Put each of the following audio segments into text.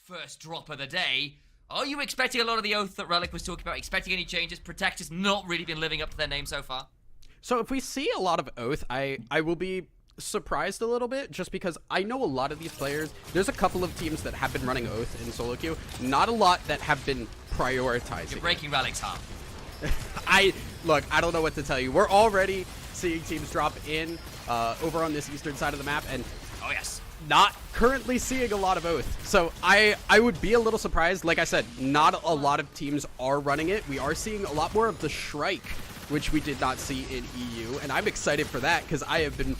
first drop of the day. Are you expecting a lot of the oath that Relic was talking about? Expecting any changes? Protectors not really been living up to their name so far? So if we see a lot of oath, I will be surprised a little bit, just because I know a lot of these players. There's a couple of teams that have been running oath in solo queue. Not a lot that have been prioritizing. You're breaking Relic's heart. Look, I don't know what to tell you. We're already seeing teams drop in over on this eastern side of the map, and oh yes, not currently seeing a lot of oath. So I would be a little surprised. Like I said, not a lot of teams are running it. We are seeing a lot more of the SUPERVIVE, which we did not see in EU, and I'm excited for that because I have been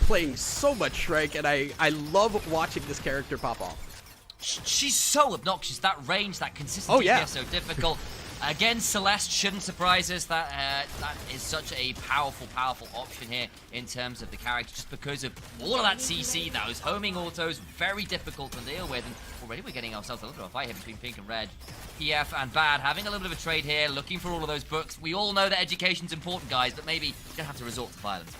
playing so much SUPERVIVE, and I love watching this character pop off. She's so obnoxious. That range, that consistency, oh, yeah. is so difficult. Again, Celeste shouldn't surprise us. That is such a powerful, powerful option here in terms of the character, just because of all of that CC, those homing autos, very difficult to deal with. And already we're getting ourselves a little bit of a fight here between Pink and Red. PF and Bad having a little bit of a trade here, looking for all of those books. We all know that education's important, guys, but maybe you're going to have to resort to violence.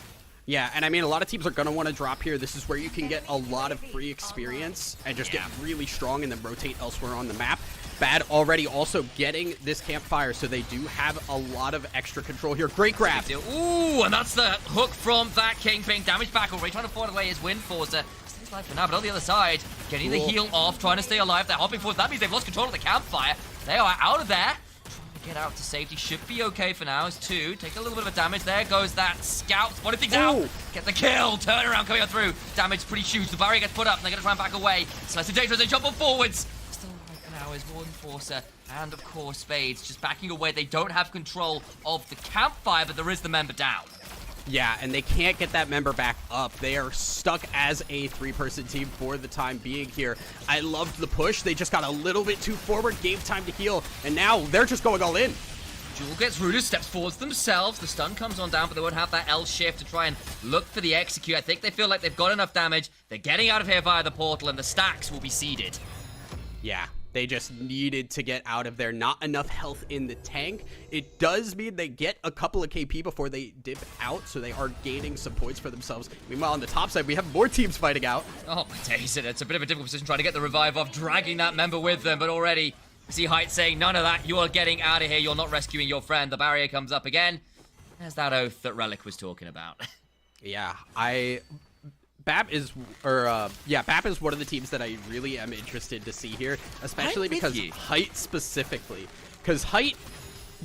Yeah, and I mean, a lot of teams are going to want to drop here. This is where you can get a lot of free experience and just get really strong and then rotate elsewhere on the map. Bad already also getting this campfire, so they do have a lot of extra control here. Great grab. Ooh, and that's the hook from that Kingpin. Damage back already, trying to find away his Windforcer. Stays alive for now, but on the other side, getting the heal off, trying to stay alive. They're hopping forward. That means they've lost control of the campfire. They are out of there. Get out to safety, should be okay for now. As two, take a little bit of a damage. There goes that scout, spotted things out. Get the kill, turn around, coming on through. Damage pretty huge. The barrier gets put up, and they're gonna try and back away. Slice of danger as they jump on forwards. Still right now is Wardenforcer and of course Spades just backing away. They don't have control of the campfire, but there is the member down. Yeah, and they can't get that member back up. They are stuck as a three-person team for the time being here. I loved the push. They just got a little bit too forward, gave time to heal, and now they're just going all in. Jewel gets rooted, steps forwards themselves. The stun comes on down, but they won't have that L shift to try and look for the execute. I think they feel like they've got enough damage. They're getting out of here via the portal, and the stacks will be seeded. Yeah. They just needed to get out of there. Not enough health in the tank. It does mean they get a couple of KP before they dip out, so they are gaining some points for themselves. Meanwhile, on the top side, we have more teams fighting out. Oh, my days, it's a bit of a difficult position trying to get the revive off, dragging that member with them, but already see Height saying, none of that, you are getting out of here, you're not rescuing your friend. The barrier comes up again. There's that oath that Relic was talking about. Yeah, BAP is one of the teams that I really am interested to see here, especially because Height specifically. Because Height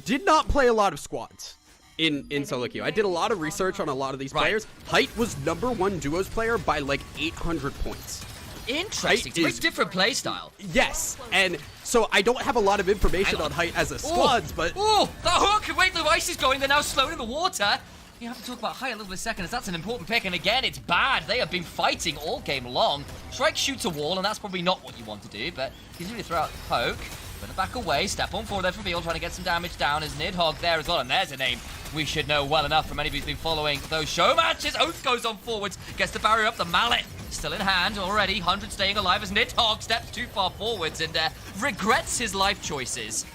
did not play a lot of squads in solo queue. I did a lot of research on a lot of these players. Height was #1 duos player by like 800 points. Interesting. It's a very different play style. Yes, and so I don't have a lot of information on Height as a squads, but... Oh, the hook! Wait, the ice is going. They're now slowed in the water. You have to talk about Height a little bit second, as that's an important pick, and again, it's bad. They have been fighting all game long. Strike shoots a wall, and that's probably not what you want to do, but he's going to throw out the poke. Gonna back away, step on forward there from Beal, trying to get some damage down. Is Nidhogg there as well, and there's a name we should know well enough from anybody who's been following those show matches. Oath goes on forwards, gets the barrier up, the mallet still in hand already. 100 staying alive as Nidhogg steps too far forwards and regrets his life choices.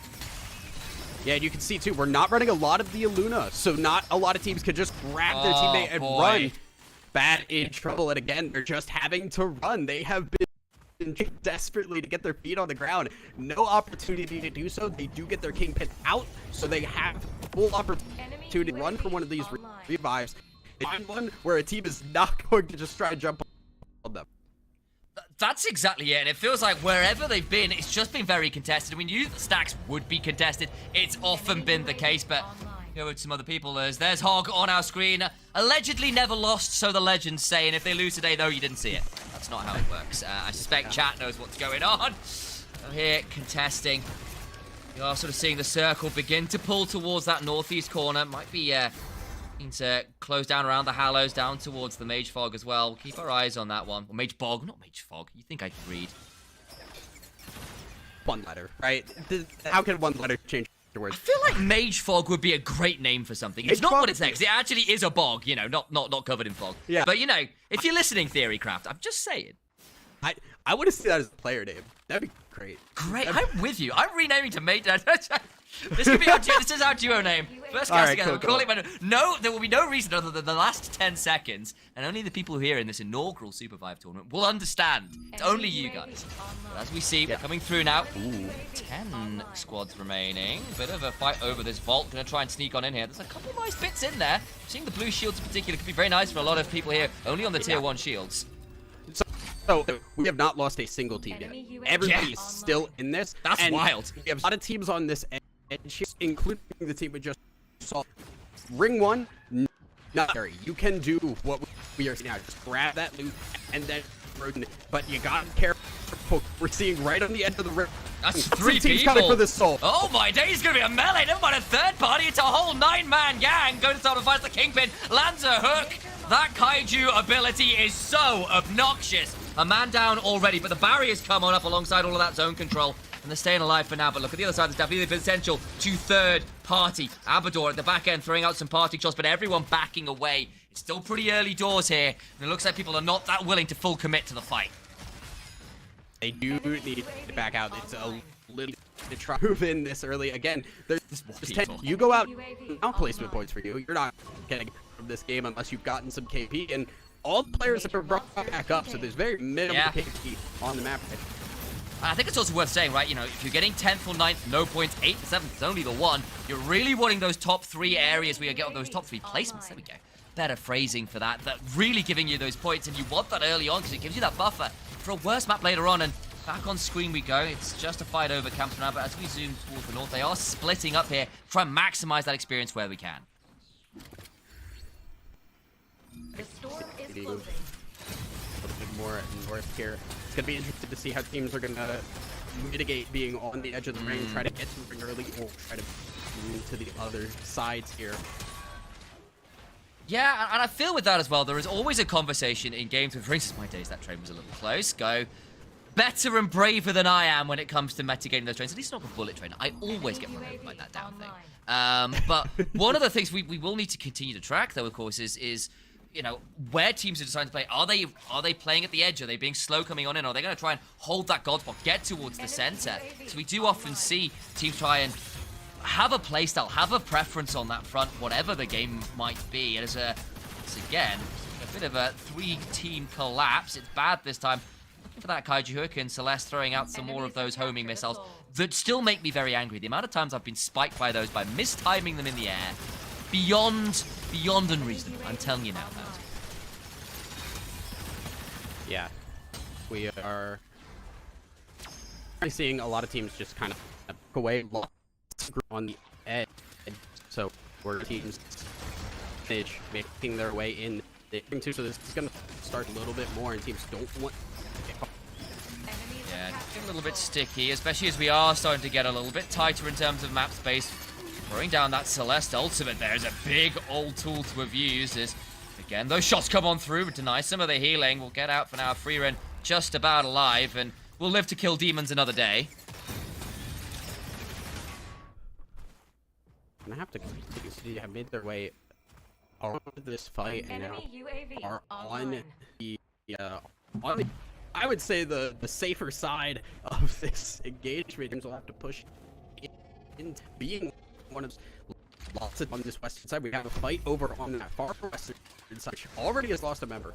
Yeah, and you can see, too, we're not running a lot of the Illuna, so not a lot of teams can just grab their teammate and run. Bad in trouble, and again, they're just having to run. They have been desperately to get their feet on the ground. No opportunity to do so. They do get their Kingpin out, so they have full opportunity to run for one of these revives. They find one where a team is not going to just try to jump on them. That's exactly it, and it feels like wherever they've been, it's just been very contested. We knew that stacks would be contested. It's often been the case, but go with some other people. There's Hog on our screen. Allegedly never lost, so the legends say, and if they lose today, though, you didn't see it. That's not how it works. I suspect chat knows what's going on. So here, contesting. You are sort of seeing the circle begin to pull towards that northeast corner. Might be to close down around the Hallows, down towards the Mage Fog as well. We'll keep our eyes on that one. Or Mage Bog, not Mage Fog. You think I could read? One letter, right? How can one letter change the words? I feel like Mage Fog would be a great name for something. It's not what it's next. It actually is a bog, you know, not covered in fog. Yeah. But, you know, if you're listening, Theorycraft, I'm just saying. I want to see that as a player name. That'd be great. Great. I'm with you. I'm renaming to Mage. This could be this is our duo name. First All cast right, together. cool, Call it, but no, there will be no reason other than the last 10 seconds, and only the people here in this inaugural SUPERVIVE tournament will understand. It's only you guys. But as we see, we're coming through now. Ooh, 10 squads remaining. Bit of a fight over this vault. Gonna try and sneak on in here. There's a couple nice bits in there. Seeing the blue shields in particular could be very nice for a lot of people here, only on the tier 1 shields. So we have not lost a single team yet. Everybody is still in this. That's wild. We have a lot of teams on this edge, including the team we just saw. Ring 1, not scary. You can do what we are seeing now. Just grab that loot and then but you gotta be careful. We're seeing right on the end of the ring. That's 3 teams people. coming for this soul. Oh my days, it's gonna be a melee. Never mind a third party. It's a whole 9-man gang. Going to start to fight the Kingpin. Lands a hook. That kaiju ability is so obnoxious. A man down already, but the barriers come on up alongside all of that zone control. And they're staying alive for now, but look at the other side, there's definitely the potential to third party. Abador at the back end throwing out some party shots, but everyone backing away. It's still pretty early doors here, and it looks like people are not that willing to full commit to the fight. They do need to back out. It's a little to try to move in this early. Again, there's 10. You go out, now placement points for you. You're not getting from this game unless you've gotten some KP, and all the players have been brought back up, so there's very minimal KP on the map. I think it's also worth saying, right, you know, if you're getting 10th or 9th, no points, 8th, 7th, it's only the 1. You're really wanting those top 3 areas where you get those top 3 placements. There we go. Better phrasing for that. That really giving you those points, and you want that early on because it gives you that buffer for a worse map later on. And back on screen we go. It's just a fight over camps now, but as we zoom towards the north, they are splitting up here. Try and maximize that experience where we can. The store is closing. A little bit more north here. It's going to be interesting to see how teams are going to mitigate being on the edge of the ring, try to get to the ring early, or try to move to the other sides here. Yeah, and I feel with that as well, there is always a conversation in games with, for instance, my days, that train was a little close. Go better and braver than I am when it comes to mitigating those trains. At least not with bullet train. I always get run over by that down thing. But one of the things we will need to continue to track, though, of course, is you know, where teams are deciding to play. Are they playing at the edge? Are they being slow coming on in? Are they going to try and hold that gold spot, get towards the center? So we do often see teams try and have a playstyle, have a preference on that front, whatever the game might be. And it's again a bit of a 3-team collapse. It's bad this time. Looking for that kaiju hook, and Celeste throwing out some more of those homing missiles that still make me very angry. The amount of times I've been spiked by those by mistiming them in the air. Beyond unreasonable. I'm telling you now, Matt. Yeah, we are seeing a lot of teams just kind of back away on the edge. So we're teams making their way in. So this is going to start a little bit more, and teams don't want to get caught. Yeah, it's a little bit sticky, especially as we are starting to get a little bit tighter in terms of map space. Throwing down that Celeste ultimate there is a big old tool to have used. As again, those shots come on through, but deny some of the healing. We'll get out for now. Free run just about alive, and we'll live to kill demons another day. I'm gonna have to have made their way around this fight, and now are on the I would say the safer side of this engagement. Teams will have to push in, being one of lots of on this western side. We have a fight over on that far western side, which already has lost a member.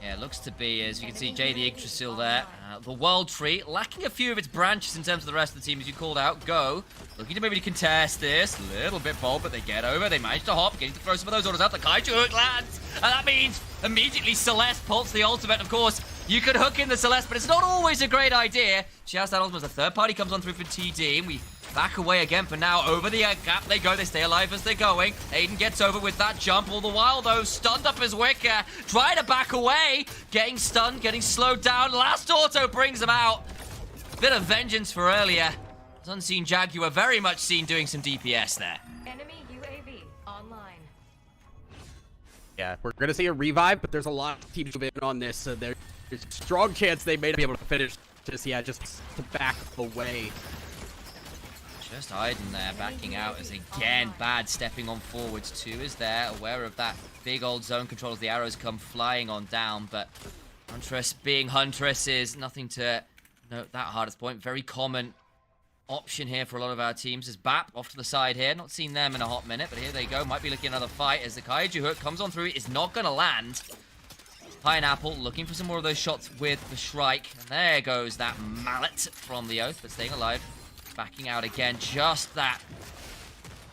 Yeah, it looks to be, as you can see, Jay the Yggdrasil there. The World Tree, lacking a few of its branches in terms of the rest of the team, as you called out. Go, looking to maybe contest this. A little bit bold, but they get over. They manage to hop, getting to throw some of those orders out. The kaiju hook lands, and that means immediately Celeste pulls the ultimate. Of course, you could hook in the Celeste, but it's not always a great idea. She has that ultimate. The third party comes on through for TD, and we back away again for now. Over the gap they go. They stay alive as they're going. Aiden gets over with that jump. All the while, though, stunned up as Wicker. Trying to back away. Getting stunned, getting slowed down. Last auto brings him out. Bit of vengeance for earlier. Unseen Jaguar very much seen doing some DPS there. Enemy UAV online. Yeah, we're going to see a revive, but there's a lot of teams moving on this, so there's a strong chance they may not be able to finish. Just to back away. Just hiding there, backing out as again, Bad stepping on forwards. 2 is there, aware of that big old zone control as the arrows come flying on down, but Huntress being Huntress is nothing to note that hardest point. Very common option here for a lot of our teams is BAP off to the side here. Not seen them in a hot minute, but here they go. Might be looking at another fight as the Kaiju hook comes on through. Is not going to land. Pineapple looking for some more of those shots with the Shrike. And there goes that mallet from the Oath, but staying alive. Backing out again. Just that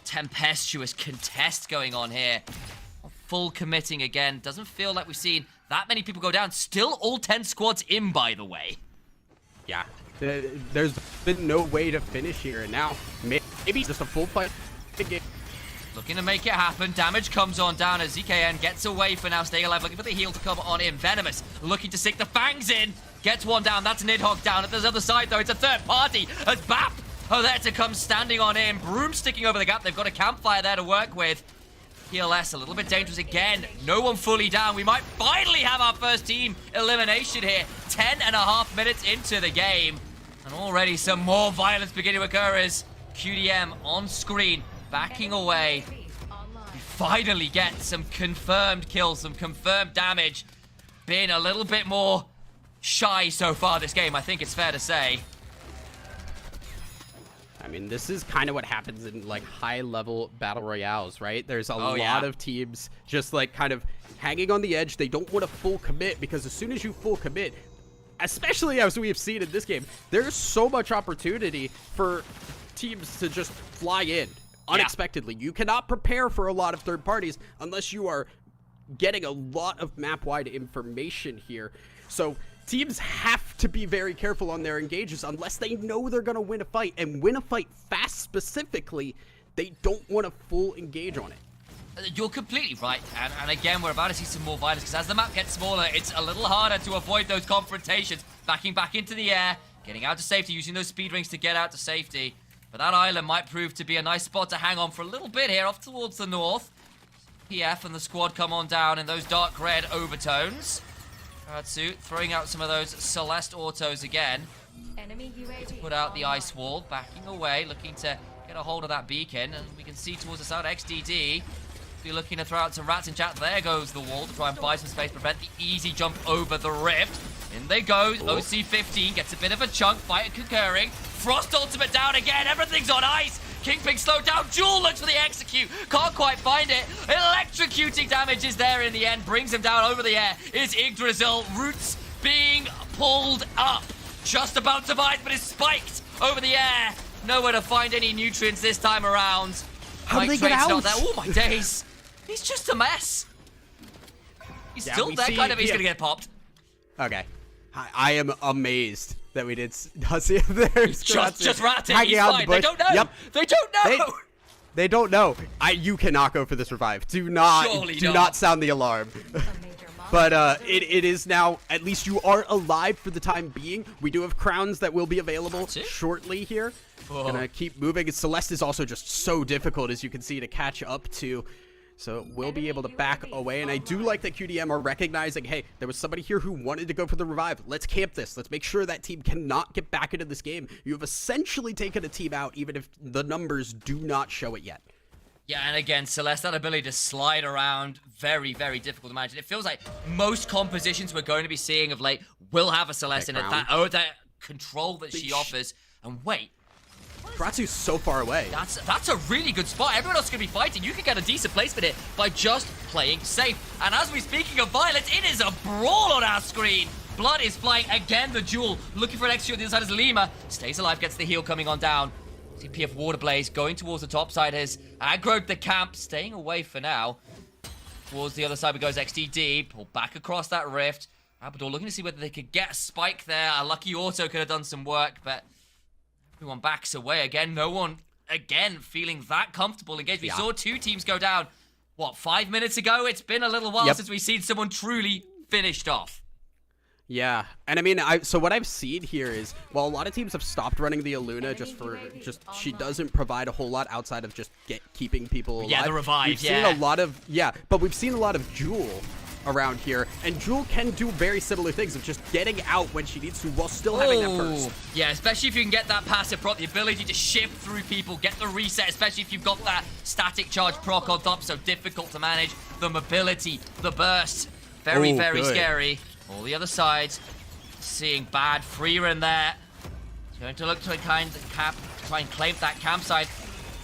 tempestuous contest going on here. Full committing again. Doesn't feel like we've seen that many people go down. Still all 10 squads in, by the way. Yeah. There's been no way to finish here, and now maybe just a full fight. Looking to make it happen. Damage comes on down as ZKN gets away for now. Staying alive, looking for the heal to come on in. Venomous looking to stick the fangs in. Gets one down. That's Nidhogg down. At the other side, though, it's a third party as BAP are there to come standing on in. Broom sticking over the gap. They've got a campfire there to work with. PLS a little bit dangerous again. No one fully down. We might finally have our first team elimination here. 10.5 minutes into the game. And already some more violence beginning to occur as QDM on screen, backing away. We finally get some confirmed kills, some confirmed damage. Been a little bit more shy so far this game, I think it's fair to say. I mean, this is kind of what happens in, like, high-level battle royales, right? There's a lot of teams just, like, kind of hanging on the edge. They don't want to full commit because as soon as you full commit, especially as we have seen in this game, there's so much opportunity for teams to just fly in unexpectedly. You cannot prepare for a lot of third parties unless you are getting a lot of map-wide information here. So teams have to be very careful on their engages unless they know they're going to win a fight. And win a fight fast specifically, they don't want to full engage on it. You're completely right, and again, we're about to see some more violence, because as the map gets smaller, it's a little harder to avoid those confrontations. Backing back into the air, getting out to safety, using those speed rings to get out to safety. But that island might prove to be a nice spot to hang on for a little bit here, off towards the north. PF and the squad come on down in those dark red overtones. Ratsu throwing out some of those Celeste autos again. Enemy UAV To put out the ice wall, backing away, looking to get a hold of that beacon, and we can see towards the side, XDD be looking to throw out some rats in chat. There goes the wall to try and buy some space, prevent the easy jump over the rift. In they go. OC15 gets a bit of a chunk. Fight concurring. Frost ultimate down again. Everything's on ice. Kingpin slowed down. Jewel looks for the execute. Can't quite find it. Electrocuting damage is there in the end. Brings him down over the air. Is Yggdrasil. Roots being pulled up. Just about to bite, but is spiked over the air. Nowhere to find any nutrients this time around. How did they get out? Not there. Oh my days. He's just a mess. He's still there, kind of. He's gonna get popped. Okay. I am amazed that we did not see him there. He's just ratting. He's fine. They don't know. Yep. They don't know. They don't know. You cannot go for this revive. Do not sound the alarm. But it is now, at least you are alive for the time being. We do have crowns that will be available shortly here. Gonna keep moving. Celeste is also just so difficult, as you can see, to catch up to. So we'll be able to back away. And I do like that QDM are recognizing, hey, there was somebody here who wanted to go for the revive. Let's camp this. Let's make sure that team cannot get back into this game. You have essentially taken a team out, even if the numbers do not show it yet. Yeah, and again, Celeste, that ability to slide around, very, very difficult to manage. And it feels like most compositions we're going to be seeing of late will have a Celeste in it. That control that she offers. And wait. Ratsu's so far away. That's a really good spot. Everyone else is going to be fighting. You can get a decent placement here by just playing safe. And as we're speaking of violence, it is a brawl on our screen. Blood is flying again. The Jewel looking for an extra on the other side as Lima stays alive, gets the heal coming on down. CPF Waterblaze going towards the top side has aggroed the camp, staying away for now. Towards the other side, we goes XDD, pull back across that rift. Abador looking to see whether they could get a spike there. A lucky auto could have done some work, but everyone backs away again. No one, again, feeling that comfortable engaged. We saw two teams go down, what, 5 minutes ago? It's been a little while since we've seen someone truly finished off. Yeah, and I mean, so what I've seen here is, while a lot of teams have stopped running the Aluna she doesn't provide a whole lot outside of just keeping people alive. Yeah, the revive, we've seen a lot of, but we've seen a lot of Jewel around here, and Jewel can do very similar things of just getting out when she needs to while still having that burst. Yeah, especially if you can get that passive proc, the ability to shift through people, get the reset, especially if you've got that static charge proc on top, so difficult to manage. The mobility, the burst, very scary. All the other sides, seeing bad Freya in there. Going Going to look to try and claim that campsite.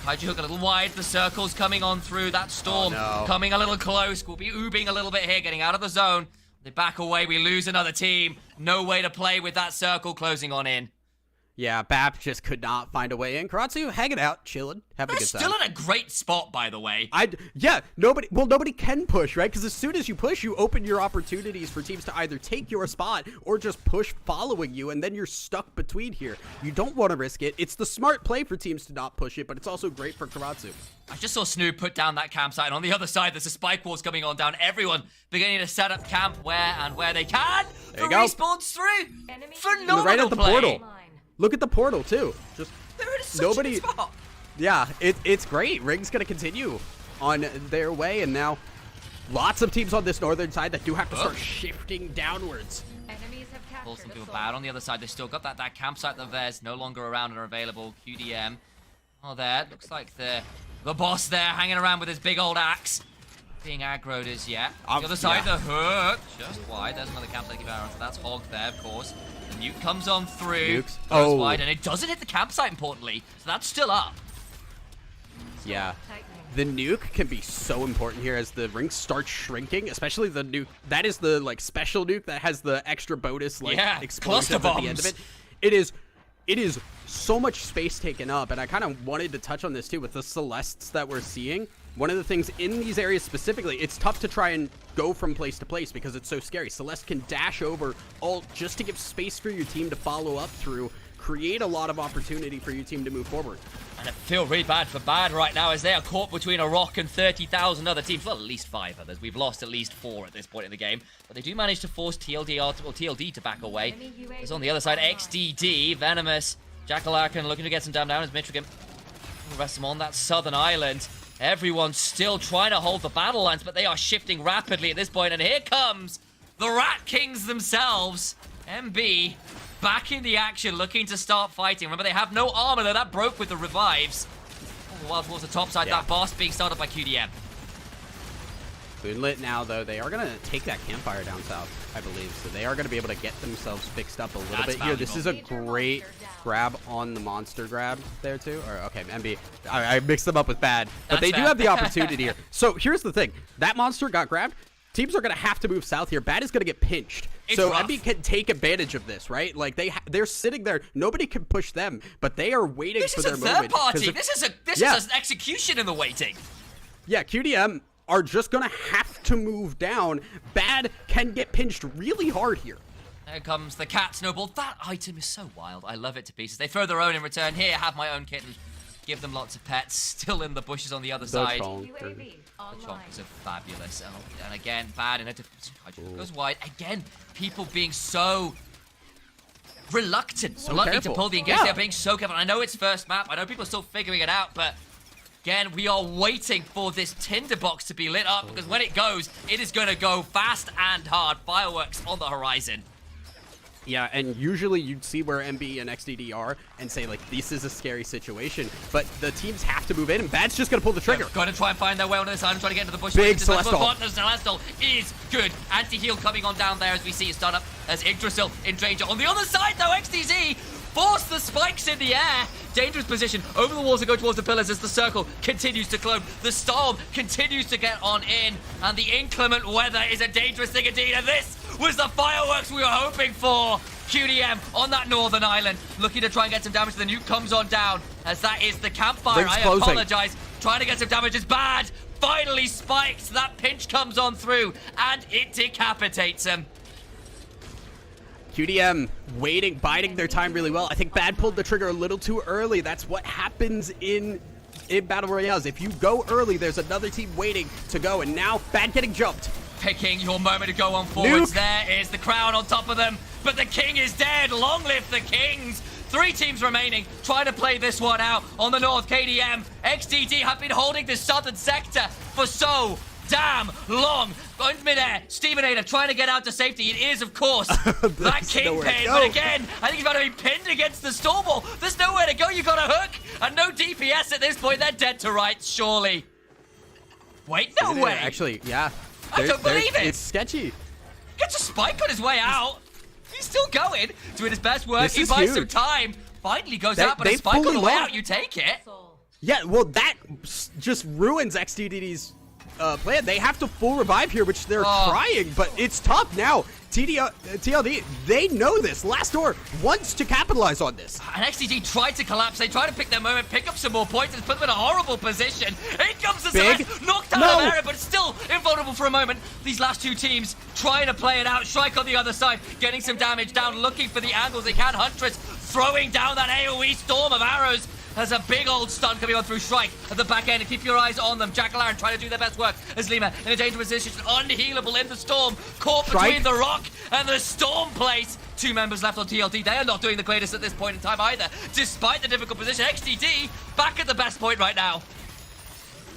Kaiju Hook a little wide. The circle's coming on through. That storm coming a little close. We'll be oobing a little bit here, getting out of the zone. They back away. We lose another team. No way to play with that circle closing on in. Yeah, BAP just could not find a way in. Karatsu hanging out, chilling, having a good time. Still in a great spot, by the way. Nobody can push, right? Because as soon as you push, you open your opportunities for teams to either take your spot or just push following you, and then you're stuck between here. You don't want to risk it. It's the smart play for teams to not push it, but it's also great for Karatsu. I just saw Snoop put down that campsite, and on the other side, there's a spike walls coming on down. Everyone beginning to set up camp where they can. There you go. Respawns through. Enemy Phenomenal right at the play. portal. Look at the portal, too. Just They're in such nobody. a good spot. Yeah, it's great. Ring's going to continue on their way, and now lots of teams on this northern side that do have to start shifting downwards. Enemies have Pull some captured people a bad on the other side. They still got that campsite of theirs no longer around and are available. QDM. Oh, there. Looks like the boss there hanging around with his big old axe. Being aggroed as yet. The other side, the hook. Just wide. There's another campsite. So that's Hog there, of course. The nuke comes on through. Goes wide, and it doesn't hit the campsite, importantly. So that's still up. Yeah. tightening. The nuke can be so important here as the ring starts shrinking, especially the nuke. That is the special nuke that has the extra bonus explosive at the end of it. It is so much space taken up, and I kind of wanted to touch on this too with the Celestes that we're seeing. One of the things in these areas specifically, it's tough to try and go from place to place because it's so scary. Celeste can dash over all just to give space for your team to follow up through, create a lot of opportunity for your team to move forward. And I feel really bad for Bad right now as they are caught between a rock and 30,000 other teams. Well, at least 5 others. We've lost at least 4 at this point in the game. But they do manage to force TLD to back away. There's on the other side XDD, Venomous, Jackalarkin looking to get some down as Mitrigan. Rest them on that southern island. Everyone's still trying to hold the battle lines, but they are shifting rapidly at this point. And here comes the Rat Kings themselves. MB back in the action, looking to start fighting. Remember, they have no armor, though. That broke with the revives. Well, towards the top side, that boss being started by QDM. Moonlit now, though, they are going to take that campfire down south, I believe. So they are going to be able to get themselves fixed up a little bit here. This is a great grab on the monster grab there, too. Or, okay, MB. I mixed them up with Bad. But they do have the opportunity here. So here's the thing. That monster got grabbed. Teams are going to have to move south here. Bad is going to get pinched. So MB can take advantage of this, right? Like, they're sitting there. Nobody can push them, but they are waiting for their moment. This is an execution in the waiting. Yeah, QDM are just going to have to move down. Bad can get pinched really hard here. There comes the cat snowball. That item is so wild. I love it to pieces. They throw their own in return. Here, have my own kitten. Give them lots of pets. Still in the bushes on the other side. UAV The online. chompers are fabulous. And again, Bad in a different goes wide. Again, people being so reluctant to pull the engage. They're being so careful. I know it's first map. I know people are still figuring it out, but again, we are waiting for this tinderbox to be lit up because when it goes, it is going to go fast and hard. Fireworks on the horizon. Yeah, and usually you'd see where MB and XDD are and say, like, this is a scary situation. But the teams have to move in, and Bad's just going to pull the trigger. Going to try and find their way onto the side and try to get into the bush. Big Celestial. Celestial is good. Anti-heal coming on down there as we see it start up as Yggdrasil in danger. On the other side, though, XDZ force the spikes in the air. Dangerous position over the walls to go towards the pillars as the circle continues to clone. The storm continues to get on in, and the inclement weather is a dangerous thing indeed. And this was the fireworks we were hoping for. QDM on that northern island, looking to try and get some damage. The nuke comes on down as that is the campfire. I apologize. Trying to get some damage is Bad. Finally spiked. That pinch comes on through, and it decapitates him. QDM waiting, biding their time really well. I think Bad pulled the trigger a little too early. That's what happens in Battle Royales. If you go early, there's another team waiting to go, and now Bad getting jumped. Picking your moment to go on forwards. Nuke. There is the crown on top of them, but the king is dead. Long live the kings. 3 teams remaining, trying to play this one out on the north. KDM, XDD have been holding this southern sector for so damn long. In midair, Stevenator trying to get out to safety. It is, of course, that kingpin. But again, I think he's about to be pinned against the stormball. There's nowhere to go. You got a hook and no DPS at this point. They're dead to rights, surely. Wait, no way. Actually, yeah. I don't believe it. It's sketchy. Gets a spike on his way out. He's still going, doing his best work. He is buys huge. some time. finally goes out, but a spike on the way out, you take it. Yeah, well, that just ruins XTDD's plan. They have to full revive here, which they're trying, but it's tough now. TLD, they know this. Last Door wants to capitalize on this. And XTD tried to collapse. They tried to pick their moment, pick up some more points, and put them in a horrible position. In comes the Celeste, knocked out of area, but still invulnerable for a moment. These last two teams trying to play it out. Shrike on the other side, getting some damage down, looking for the angles they can. Huntress throwing down that AoE storm of arrows. There's a big old stun coming on through Shrike at the back end. Keep your eyes on them. Jackal trying to do their best work as Lima in a dangerous position, unhealable in the storm, caught between the rock and the storm place. Two members left on TLD. They are not doing the greatest at this point in time either, despite the difficult position. XTD back at the best point right now.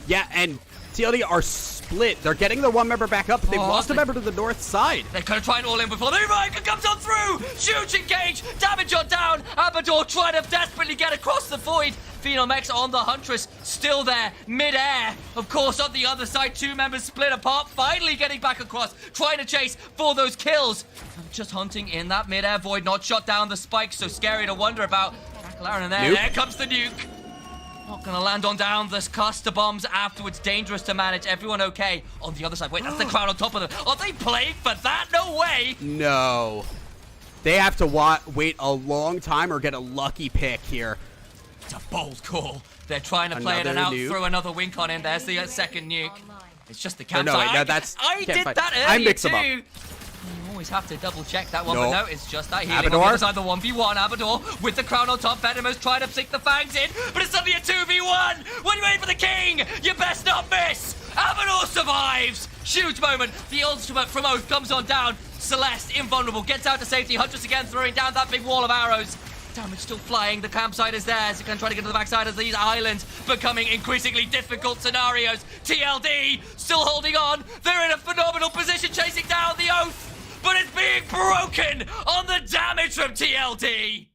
Yeah, and TLD are split. They're getting their one member back up, but they've lost a member to the north side. They're going to try and all in before the Reviker comes on through. Huge engage, damage on down. Abador trying to desperately get across the void. Phenomex on the Huntress, still there, mid-air. Of course, on the other side, two members split apart, finally getting back across, trying to chase for those kills. Just hunting in that mid-air void, not shot down the spike, so scary to wonder about. Jackal and there comes the nuke. Not gonna land on down. There's cluster bombs afterwards. Dangerous to manage. Everyone okay on the other side. Wait, that's the crowd on top of them. Are they playing for that? No way. No. They have to wait a long time or get a lucky pick here. It's a bold call. They're trying to play it and out throw another wink on in. There's the second nuke. It's just the campsite. No, wait, no, that's... I did that earlier I mix them up. You always have to double check that one, but no, it's just that healing. Abador. On the other side, the 1v1. Abador with the crown on top. Venomous trying to sink the fangs in, but it's suddenly a 2v1. When you wait for the king, you best not miss. Abador survives. Huge moment. The ultimate from Oath comes on down. Celeste, invulnerable, gets out to safety. Huntress again throwing down that big wall of arrows. Damage still flying. The campsite is there. So can try to get to the backside of these islands, becoming increasingly difficult scenarios. TLD still holding on. They're in a phenomenal position, chasing down the Oath, but it's being broken on the damage from TLD.